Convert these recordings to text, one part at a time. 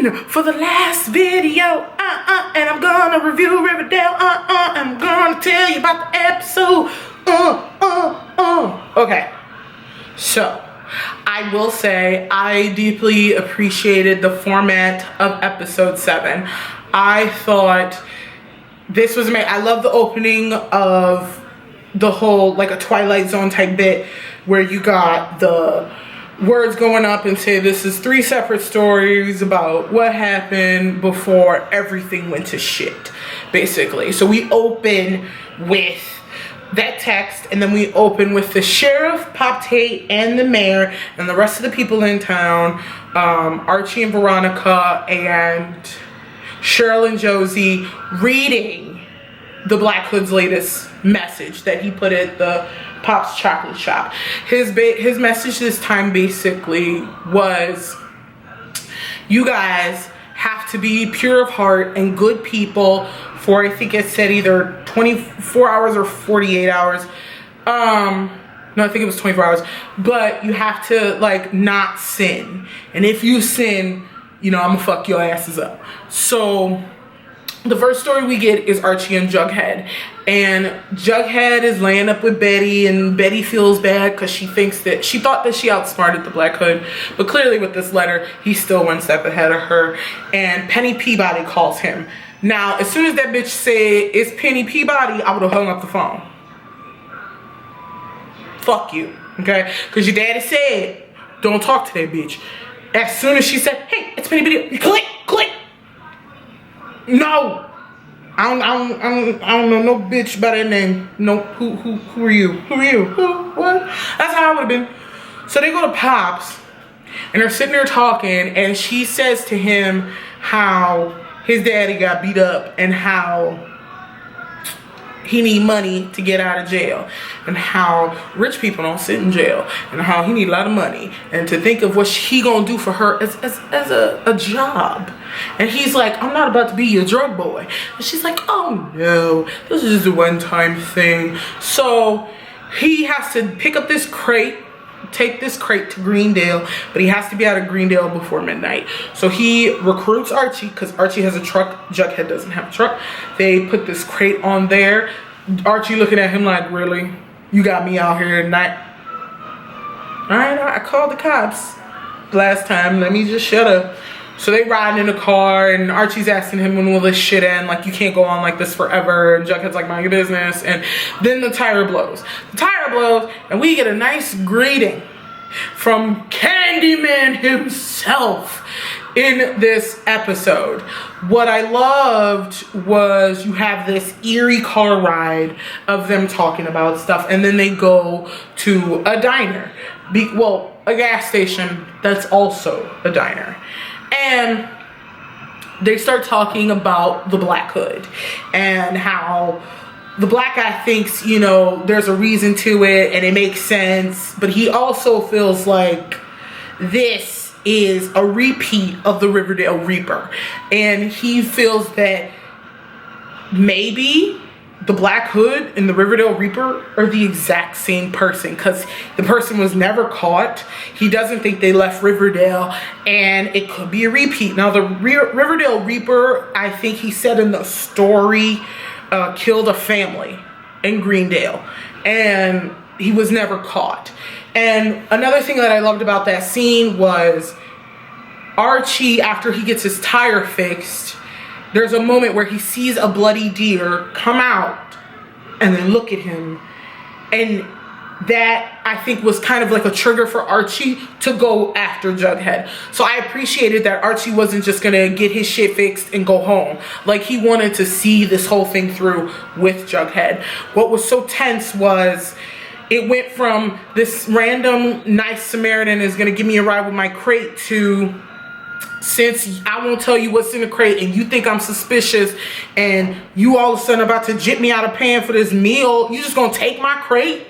in for the last video, and I'm gonna review Riverdale, I'm gonna tell you about the episode, Okay, so I will say I deeply appreciated the format of episode 7. I thought this was amazing. I love the opening of the whole, like a Twilight Zone type bit where you got the words going up and say this is 3 separate stories about what happened before everything went to shit, basically. So we open with that text, and then we open with the sheriff, Pop Tate, and the mayor, and the rest of the people in town, Archie and Veronica, and Cheryl and Josie, reading the Black Hood's latest message that he put at the Pop's chocolate shop. His message this time basically was, you guys have to be pure of heart and good people for, I think it said either 24 hours or 48 hours. No, I think it was 24 hours. But you have to, like, not sin. And if you sin, you know, I'm gonna fuck your asses up. So the first story we get is Archie and Jughead. And Jughead is laying up with Betty, and Betty feels bad because she thought that she outsmarted the Black Hood. But clearly with this letter, he's still 1 step ahead of her. And Penny Peabody calls him. Now, as soon as that bitch said, it's Penny Peabody, I would have hung up the phone. Fuck you, okay? Because your daddy said, don't talk to that bitch. As soon as she said, hey, it's Penny Peabody, click, click. No. I don't know no bitch by that name. No, who are you? Who are you? Who? What? That's how I would have been. So they go to Pop's, and they're sitting there talking, and she says to him how his daddy got beat up and how he need money to get out of jail, and how rich people don't sit in jail, and how he need a lot of money, and to think of what he gonna do for her as a job. And he's like, I'm not about to be your drug boy. And she's like, oh no, this is just a one-time thing. So he has to pick up this crate, take this crate to Greendale, but he has to be out of Greendale before midnight. So he recruits Archie, because Archie has a truck, Jughead doesn't have a truck. They put this crate on there. Archie looking at him like, really? You got me out here at night? Alright, I called the cops last time, let me just shut up. So they ride in the car, and Archie's asking him when will this shit end, like you can't go on like this forever, and Jughead's like, mind your business. And then the tire blows. The tire blows, and we get a nice greeting from Candyman himself in this episode. What I loved was you have this eerie car ride of them talking about stuff, and then they go to a diner. Well, a gas station that's also a diner. And they start talking about the Black Hood and how the black guy thinks, you know, there's a reason to it and it makes sense, but he also feels like this is a repeat of the Riverdale Reaper, and he feels that maybe the Black Hood and the Riverdale Reaper are the exact same person, because the person was never caught. He doesn't think they left Riverdale, and it could be a repeat. Now the Riverdale Reaper, I think he said in the story, killed a family in Greendale, and he was never caught. And another thing that I loved about that scene was Archie, after he gets his tire fixed, there's a moment where he sees a bloody deer come out and then look at him. And that, I think, was kind of like a trigger for Archie to go after Jughead. So I appreciated that Archie wasn't just gonna get his shit fixed and go home. Like, he wanted to see this whole thing through with Jughead. What was so tense was it went from this random nice Samaritan is gonna give me a ride with my crate to, since I won't tell you what's in the crate and you think I'm suspicious and you all of a sudden about to jip me out of paying for this meal, you just gonna take my crate?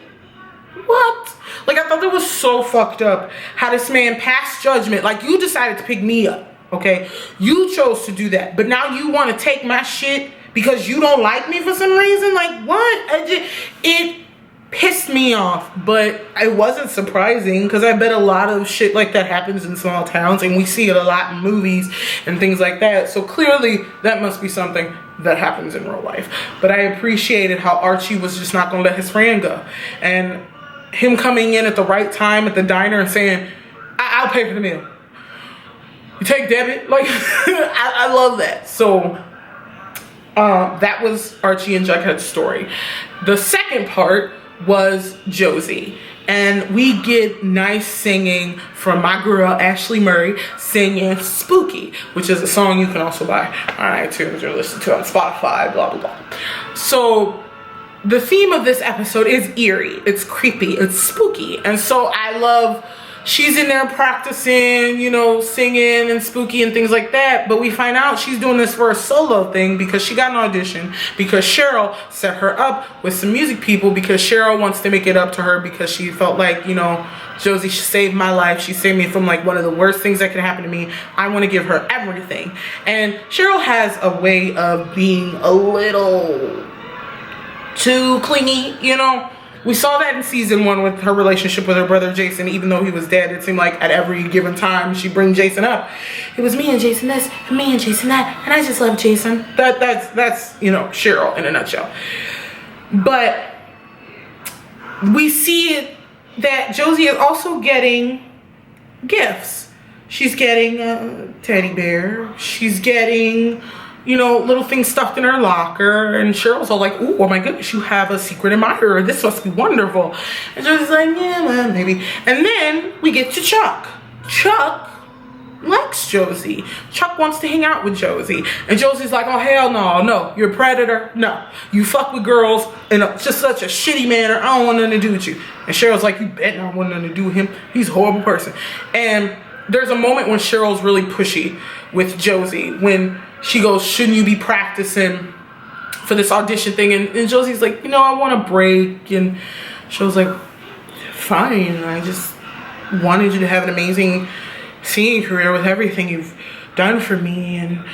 What? Like, I thought that was so fucked up how this man passed judgment. Like, you decided to pick me up, okay? You chose to do that, but now you want to take my shit because you don't like me for some reason? Like, what? pissed me off, but it wasn't surprising because I bet a lot of shit like that happens in small towns and we see it a lot in movies and things like that. So clearly that must be something that happens in real life. But I appreciated how Archie was just not gonna let his friend go, and him coming in at the right time at the diner and saying, I'll pay for the meal. You take debit? Like, I love that. So that was Archie and Jughead's story. The second part was Josie, and we get nice singing from my girl Ashley Murray singing Spooky, which is a song you can also buy on iTunes or listen to on Spotify, blah blah blah. So the theme of this episode is eerie, it's creepy, it's spooky, and so I love she's in there practicing, you know, singing and spooky and things like that. But we find out she's doing this for a solo thing because she got an audition, because Cheryl set her up with some music people, because Cheryl wants to make it up to her because she felt like, you know, Josie saved my life. She saved me from like one of the worst things that could happen to me. I want to give her everything. And Cheryl has a way of being a little too clingy, you know. We saw that in season 1 with her relationship with her brother Jason. Even though he was dead, it seemed like at every given time she'd bring Jason up. It was me and Jason this, and me and Jason that, and I just love Jason. That's you know, Cheryl in a nutshell. But we see it that Josie is also getting gifts. She's getting a teddy bear. She's getting, you know, little things stuffed in her locker, and Cheryl's all like, "Ooh, oh my goodness, you have a secret admirer. This must be wonderful." And Josie's like, "Yeah, well, maybe." And then we get to Chuck. Chuck likes Josie. Chuck wants to hang out with Josie, and Josie's like, "Oh hell no, you're a predator. No, you fuck with girls, and just such a shitty manner. I don't want nothing to do with you." And Cheryl's like, "You bet I don't want nothing to do with him. He's a horrible person." And there's a moment when Cheryl's really pushy with Josie when she goes, "Shouldn't you be practicing for this audition thing?" And Josie's like, "You know, I want a break." And Cheryl's like, "Fine, I just wanted you to have an amazing singing career with everything you've done for me, and,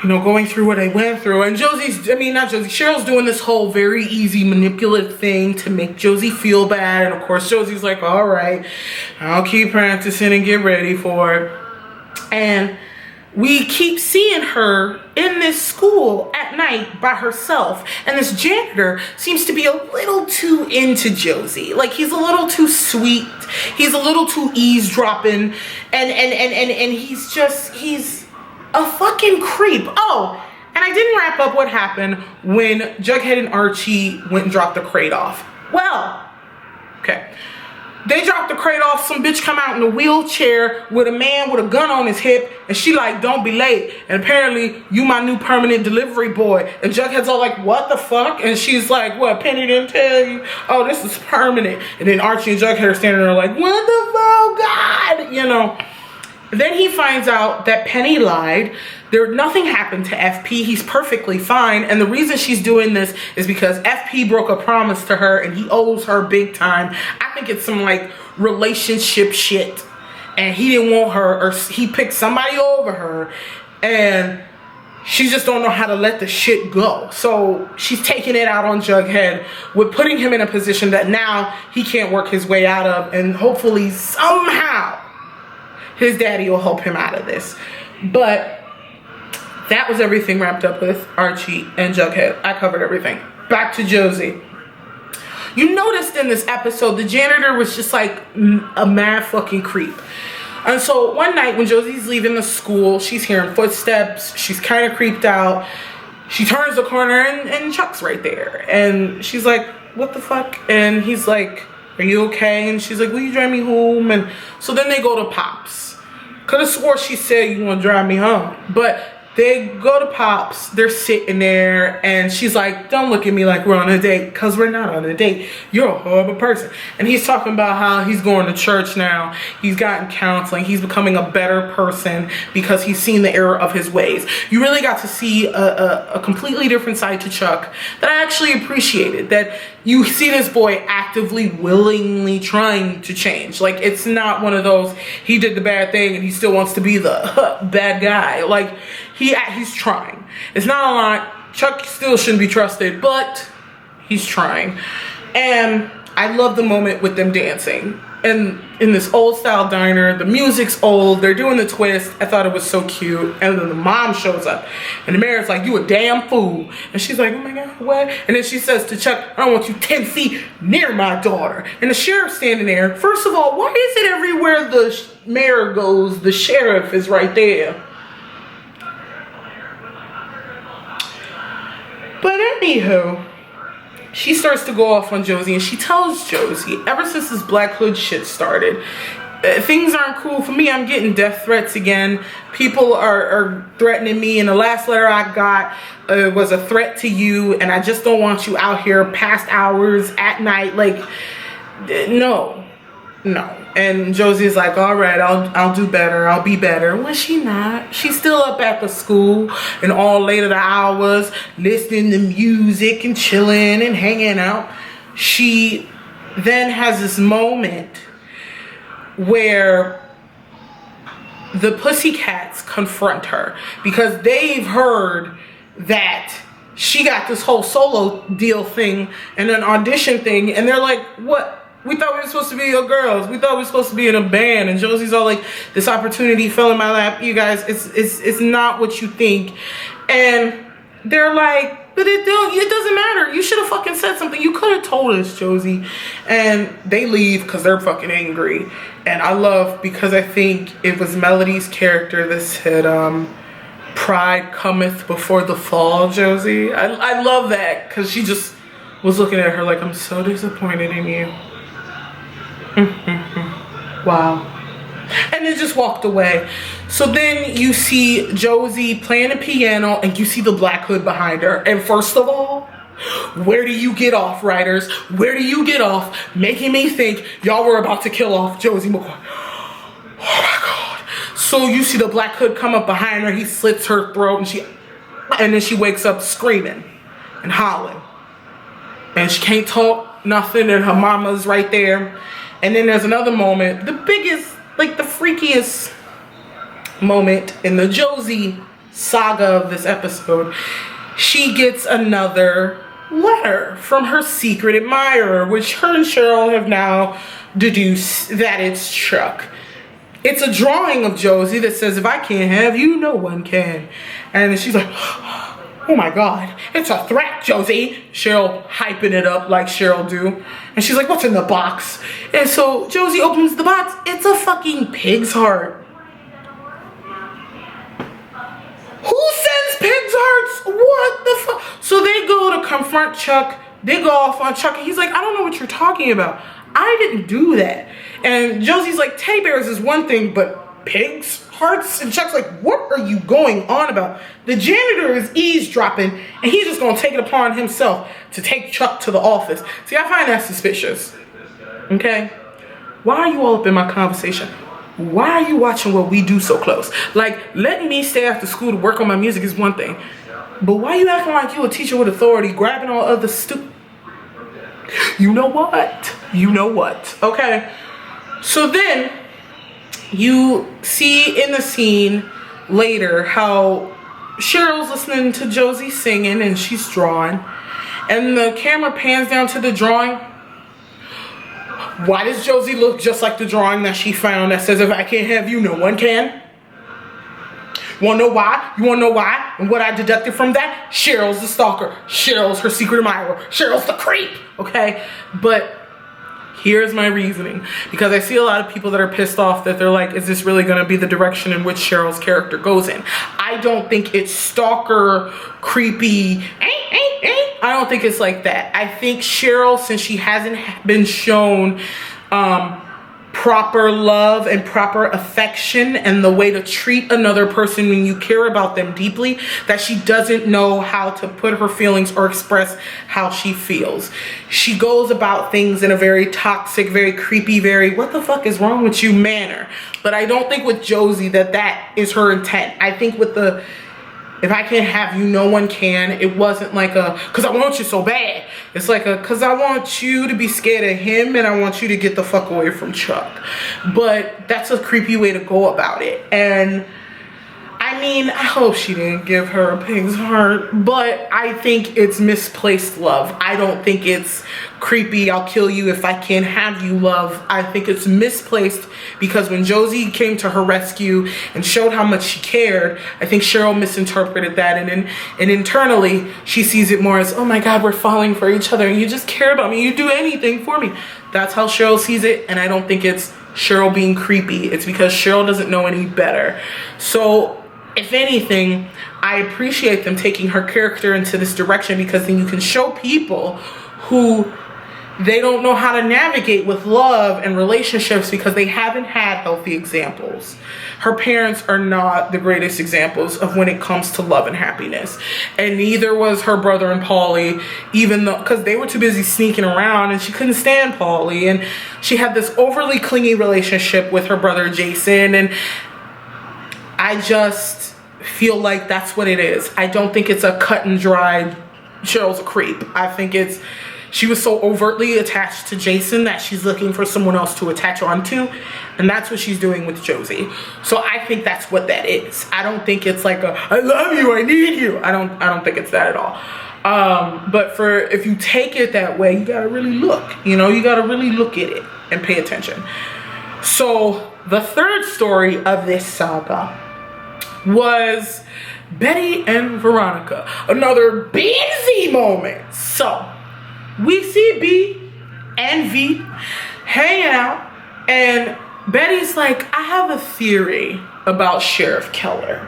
you know, going through what I went through." And Cheryl's doing this whole very easy manipulative thing to make Josie feel bad. And of course Josie's like, "All right, I'll keep practicing and get ready for it." And we keep seeing her in this school at night by herself, and this janitor seems to be a little too into Josie. Like, he's a little too sweet, he's a little too eavesdropping, and he's a fucking creep. Oh, and I didn't wrap up what happened when Jughead and Archie went and dropped the crate off. Well, okay. They dropped the crate off, some bitch come out in a wheelchair with a man with a gun on his hip, and she like, "Don't be late, and apparently you my new permanent delivery boy." And Jughead's all like, "What the fuck?" And she's like, "What, Penny didn't tell you? Oh, this is permanent." And then Archie and Jughead are standing there like, "What the fuck, God?" You know. Then he finds out that Penny lied. Nothing happened to FP. He's perfectly fine. And the reason she's doing this is because FP broke a promise to her and he owes her big time. I think it's some like relationship shit. And he didn't want her, or he picked somebody over her. And she just don't know how to let the shit go. So she's taking it out on Jughead with putting him in a position that now he can't work his way out of. And hopefully somehow his daddy will help him out of this. But that was everything wrapped up with Archie and Jughead. I covered everything. Back to Josie. You noticed in this episode, the janitor was just like a mad fucking creep. And so one night when Josie's leaving the school, she's hearing footsteps. She's kind of creeped out. She turns the corner and Chuck's right there. And she's like, "What the fuck?" And he's like, "Are you okay?" And she's like, "Will you drive me home?" And so then they go to Pops. Could have swore she said, "You want to drive me home?" But they go to Pops, they're sitting there, and she's like, "Don't look at me like we're on a date, because we're not on a date. You're a horrible person." And he's talking about how he's going to church now. He's gotten counseling. He's becoming a better person because he's seen the error of his ways. You really got to see a completely different side to Chuck that I actually appreciated. That you see this boy actively, willingly trying to change. Like, it's not one of those, he did the bad thing and he still wants to be the bad guy. Like, he's trying. It's not a lot. Chuck still shouldn't be trusted, but he's trying. And I love the moment with them dancing. And in this old style diner, the music's old, they're doing the twist. I thought it was so cute. And then the mom shows up and the mayor's like, you a damn fool. And she's like, oh my God, what? And then she says to Chuck, I don't want you 10 feet near my daughter. And the sheriff's standing there. First of all, why is it everywhere the mayor goes, the sheriff is right there? But anywho, she starts to go off on Josie, and she tells Josie, ever since this Black Hood shit started, things aren't cool for me. I'm getting death threats again. People are threatening me, and the last letter I got was a threat to you, and I just don't want you out here past hours at night. Like, no. And Josie's like, all right, I'll do better. I'll be better. Well, she not. She's still up at the school and all late at the hours, listening to music and chilling and hanging out. She then has this moment where the Pussycats confront her because they've heard that she got this whole solo deal thing and an audition thing, and they're like, what? We thought we were supposed to be your girls. We thought we were supposed to be in a band. And Josie's all like, this opportunity fell in my lap. You guys, it's not what you think. And they're like, but it doesn't matter. You should have fucking said something. You could have told us, Josie. And they leave because they're fucking angry. And I love, because I think it was Melody's character that said, pride cometh before the fall, Josie. I love that because she just was looking at her like, I'm so disappointed in you. Wow. And then just walked away. So then you see Josie playing the piano and you see the Black Hood behind her. And first of all, where do you get off, writers? Where do you get off making me think y'all were about to kill off Josie McCoy? Oh my God. So you see the Black Hood come up behind her. He slits her throat and then she wakes up screaming and hollering. And she can't talk nothing, and her mama's right there. And then there's another moment, the biggest, like the freakiest moment in the Josie saga of this episode. She gets another letter from her secret admirer, which her and Cheryl have now deduced that it's Chuck. It's a drawing of Josie that says, if I can't have you, no one can. And she's like, oh my God, it's a threat, Josie. Cheryl hyping it up like Cheryl do. And she's like, what's in the box? And so Josie opens the box. It's a fucking pig's heart. Who sends pig's hearts? What the fuck? So they go to confront Chuck. They go off on Chuck. And he's like, I don't know what you're talking about. I didn't do that. And Josie's like, teddy bears is one thing, but pigs' hearts? And Chuck's like, what are you going on about? The janitor is eavesdropping, and he's just gonna take it upon himself to take Chuck to the office. See, I find that suspicious. Okay? Why are you all up in my conversation? Why are you watching what we do so close? Like, letting me stay after school to work on my music is one thing, but why you acting like you a teacher with authority, grabbing all other you know what? You know what? Okay. So then you see in the scene later how Cheryl's listening to Josie singing and she's drawing, and the camera pans down to the drawing. Why does Josie look just like the drawing that she found that says, if I can't have you, no one can? Wanna know why? You wanna know why? And what I deducted from that? Cheryl's the stalker. Cheryl's her secret admirer. Cheryl's the creep. Okay? But here's my reasoning. Because I see a lot of people that are pissed off that they're like, is this really gonna be the direction in which Cheryl's character goes in? I don't think it's stalker, creepy, I don't think it's like that. I think Cheryl, since she hasn't been shown proper love and proper affection and the way to treat another person when you care about them deeply, that she doesn't know how to put her feelings or express how she feels. She goes about things in a very toxic, very creepy, very what the fuck is wrong with you manner. But I don't think with Josie that is her intent. I think with the if I can't have you, no one can. It wasn't like a, cause I want you so bad. It's like a, cause I want you to be scared of him and I want you to get the fuck away from Chuck. But that's a creepy way to go about it. And I I mean, I hope she didn't give her a pig's heart, but I think it's misplaced love. I don't think it's creepy, I'll kill you if I can't have you love. I think it's misplaced because when Josie came to her rescue and showed how much she cared, I think Cheryl misinterpreted that, and internally she sees it more as, oh my God, we're falling for each other and you just care about me, you do anything for me. That's how Cheryl sees it, and I don't think it's Cheryl being creepy. It's because Cheryl doesn't know any better. So if anything, I appreciate them taking her character into this direction, because then you can show people who they don't know how to navigate with love and relationships because they haven't had healthy examples. Her parents are not the greatest examples of when it comes to love and happiness. And neither was her brother and Paulie, even though, because they were too busy sneaking around and she couldn't stand Paulie. And she had this overly clingy relationship with her brother Jason. And I just feel like that's what it is. I don't think it's a cut and dried Cheryl's a creep. I think it's, she was so overtly attached to Jason that she's looking for someone else to attach onto, and that's what she's doing with Josie. So I think that's what that is. I don't think it's like a, I love you, I need you. I don't think it's that at all. But if you take it that way, you gotta really look, you gotta really look at it and pay attention. So the third story of this saga was Betty and Veronica. Another B and Z moment. So we see B and V hanging out, and Betty's like, I have a theory about Sheriff Keller.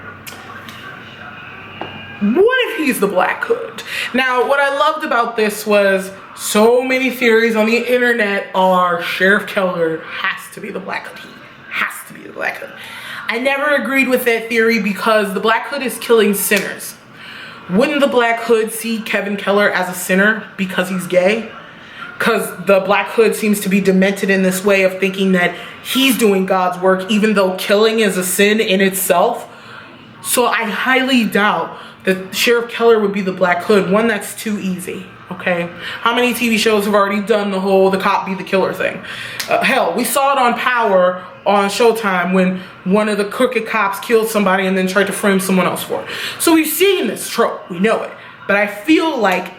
What if he's the Black Hood? Now, what I loved about this was so many theories on the internet are Sheriff Keller has to be the Black Hood. He has to be the Black Hood. I never agreed with that theory because the Black Hood is killing sinners. Wouldn't the Black Hood see Kevin Keller as a sinner because he's gay? Because the Black Hood seems to be demented in this way of thinking that he's doing God's work even though killing is a sin in itself. So I highly doubt that Sheriff Keller would be the Black Hood. One, that's too easy, okay? How many TV shows have already done the cop be the killer thing? Hell, we saw it on Power on Showtime when one of the crooked cops killed somebody and then tried to frame someone else for it. So we've seen this trope, we know it. But I feel like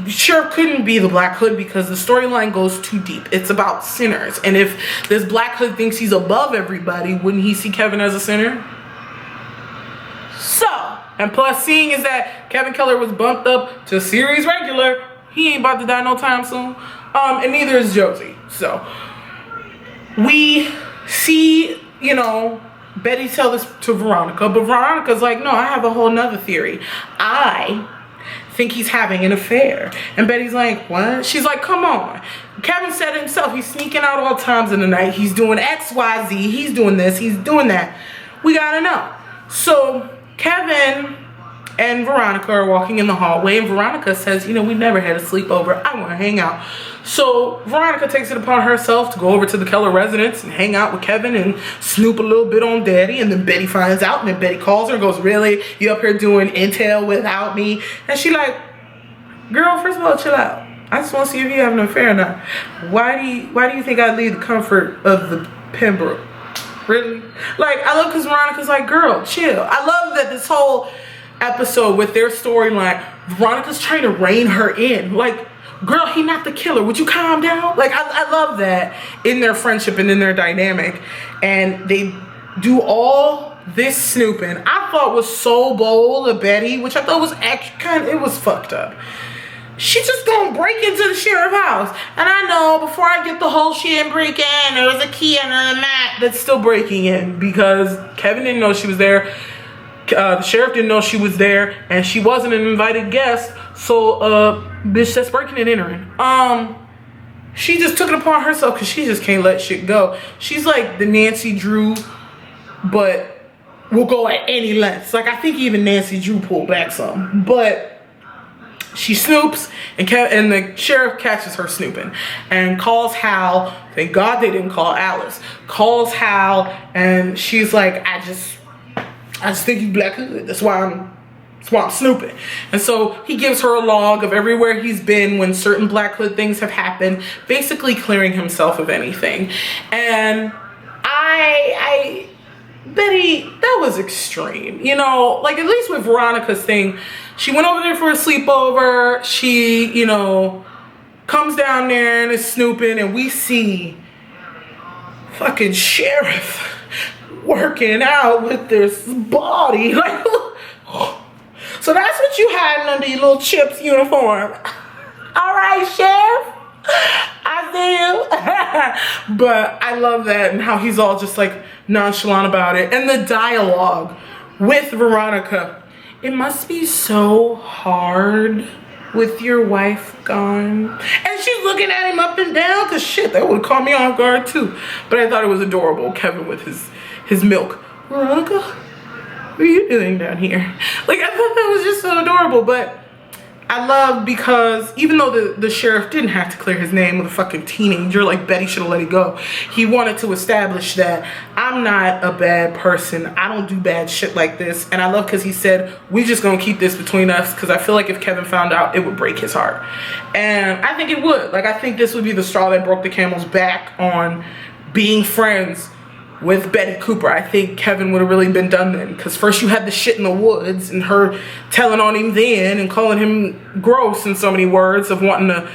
Sheriff couldn't be the Black Hood because the storyline goes too deep. It's about sinners. And if this Black Hood thinks he's above everybody, wouldn't he see Kevin as a sinner? So, and plus seeing is that Kevin Keller was bumped up to series regular, he ain't about to die no time soon. And neither is Josie. So, we see, Betty tell this to Veronica, but Veronica's like, no, I have a whole nother theory. I think he's having an affair. And Betty's like, what? She's like, come on. Kevin said it himself. He's sneaking out all times in the night. He's doing X, Y, Z. He's doing this. He's doing that. We gotta know. So Kevin and Veronica are walking in the hallway, and Veronica says, we never had a sleepover. I want to hang out. So Veronica takes it upon herself to go over to the Keller residence and hang out with Kevin and snoop a little bit on Daddy. And then Betty finds out, and then Betty calls her and goes, really? You up here doing intel without me? And she like, girl, first of all, chill out. I just want to see if you have an affair or not. Why do you think I'd leave the comfort of the Pembroke? Really? Like, I love because Veronica's like, girl, chill. I love that this whole episode with their storyline, Veronica's trying to rein her in. Like, girl, he not the killer. Would you calm down? Like, I love that in their friendship and in their dynamic. And they do all this snooping. I thought was so bold of Betty, which I thought was actually it was fucked up. She just gonna break into the sheriff's house. And I know before I get the whole she didn't break in, there was a key under the mat that's still breaking in because Kevin didn't know she was there. The sheriff didn't know she was there, and she wasn't an invited guest. So, bitch that's breaking and entering. She just took it upon herself because she just can't let shit go. She's like the Nancy Drew, but will go at any lengths. Like, I think even Nancy Drew pulled back some. But she snoops, and the sheriff catches her snooping and calls Hal. Thank God they didn't call Alice. Calls Hal, and she's like, I just think he's Black Hood. That's why I'm snooping. And so he gives her a log of everywhere he's been when certain Black Hood things have happened, basically clearing himself of anything. And Betty, that was extreme. You know, like at least with Veronica's thing, she went over there for a sleepover. She, you know, comes down there and is snooping, and we see fucking Sheriff working out with this body. Like, so that's what you hiding under your little Chips uniform. All right, Sheriff. I see you. But I love that and how he's all just like nonchalant about it. And the dialogue with Veronica. It must be so hard with your wife gone. And she's looking at him up and down because shit, that would caught me off guard too. But I thought it was adorable. Kevin with his milk. Veronica, what are you doing down here? Like, I thought that was just so adorable. But I love because even though the sheriff didn't have to clear his name with a fucking teenager, like Betty should have let it go. He wanted to establish that I'm not a bad person. I don't do bad shit like this. And I love because he said, we just gonna keep this between us because I feel like if Kevin found out, it would break his heart. And I think it would. Like, I think this would be the straw that broke the camel's back on being friends with Betty Cooper. I think Kevin would have really been done then, because first you had the shit in the woods and her telling on him then and calling him gross in so many words of wanting to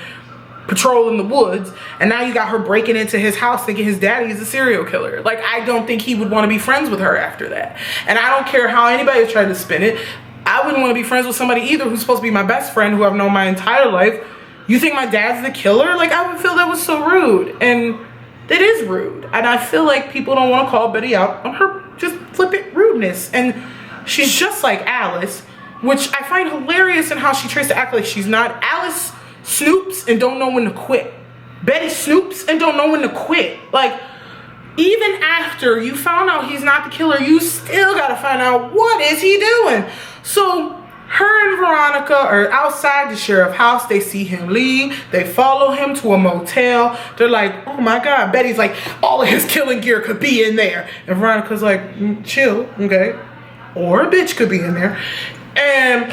patrol in the woods, and now you got her breaking into his house thinking his daddy is a serial killer. Like, I don't think he would want to be friends with her after that. And I don't care how anybody tried to spin it, I wouldn't want to be friends with somebody either who's supposed to be my best friend, who I've known my entire life. You think my dad's the killer? Like, I would feel that was so rude. And it is rude, and I feel like people don't want to call Betty out on her just flippant rudeness. And she's just like Alice, which I find hilarious in how she tries to act like she's not. Alice snoops and don't know when to quit. Betty snoops and don't know when to quit. Like, even after you found out he's not the killer, you still gotta find out what is he doing. So her and Veronica are outside the sheriff's house. They see him leave. They follow him to a motel. They're like, oh my God. Betty's like, all of his killing gear could be in there. And Veronica's like, chill, okay? Or a bitch could be in there. And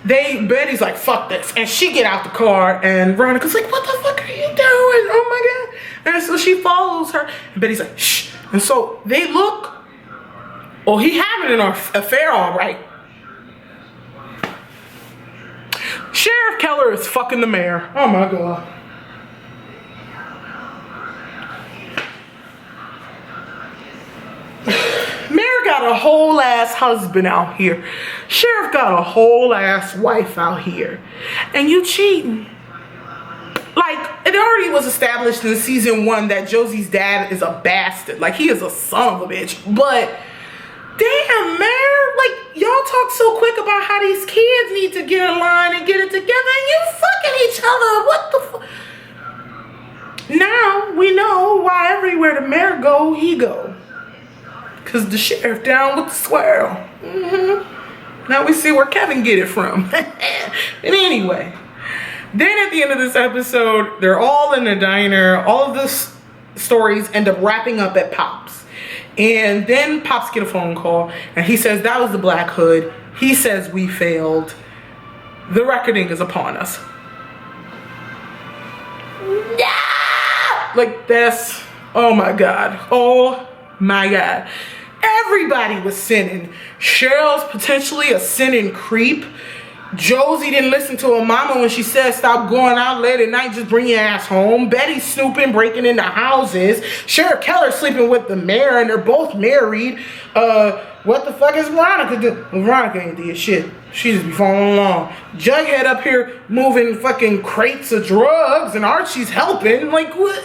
Betty's like, fuck this. And she get out the car, and Veronica's like, what the fuck are you doing? Oh my God. And so she follows her. And Betty's like, shh. And so they look. Oh, he having an affair, all right. Sheriff Keller is fucking the mayor. Oh my God. Mayor got a whole ass husband out here. Sheriff got a whole ass wife out here. And you cheating. Like, it already was established in season 1 that Josie's dad is a bastard. Like, he is a son of a bitch. But damn, Mayor, like, y'all talk so quick about how these kids need to get in line and get it together, and you fucking each other. What the fuck? Now we know why everywhere the mayor go, he go. Cause the sheriff down with the swirl. Now we see where Kevin get it from. And anyway, then at the end of this episode, they're all in the diner. All of the stories end up wrapping up at Pop's. And then Pops get a phone call, and he says that was the Black Hood. He says we failed. The reckoning is upon us. Yeah! Like, that's, oh my God. Oh my God. Everybody was sinning. Cheryl's potentially a sinning creep. Josie didn't listen to her mama when she said stop going out late at night, just bring your ass home. Betty snooping, breaking into houses. Sheriff Keller sleeping with the mayor, and they're both married. What the fuck is Veronica doing? Well, Veronica ain't did shit. She just be following along. Jughead up here moving fucking crates of drugs, and Archie's helping. Like, what?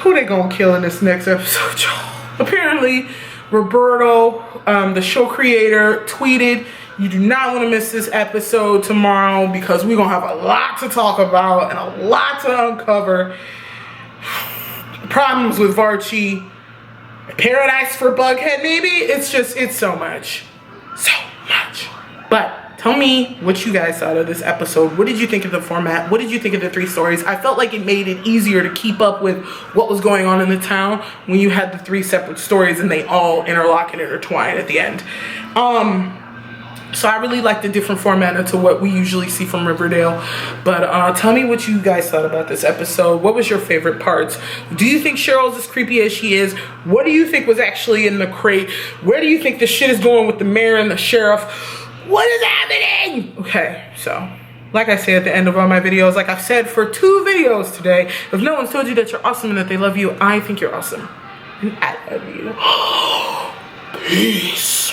Who they gonna kill in this next episode, y'all? Apparently, Roberto, the show creator, tweeted, you do not want to miss this episode tomorrow because we're going to have a lot to talk about and a lot to uncover. Problems with Varchi, paradise for Bughead, maybe? It's so much. So much. But tell me what you guys thought of this episode. What did you think of the format? What did you think of the 3 stories? I felt like it made it easier to keep up with what was going on in the town when you had the 3 separate stories and they all interlock and intertwine at the end. So I really like the different format to what we usually see from Riverdale. But tell me what you guys thought about this episode. What was your favorite parts? Do you think Cheryl's as creepy as she is? What do you think was actually in the crate? Where do you think the shit is going with the mayor and the sheriff? What is happening? Okay, so like I say at the end of all my videos, like I've said for 2 videos today, if no one's told you that you're awesome and that they love you, I think you're awesome. And I love you. Peace.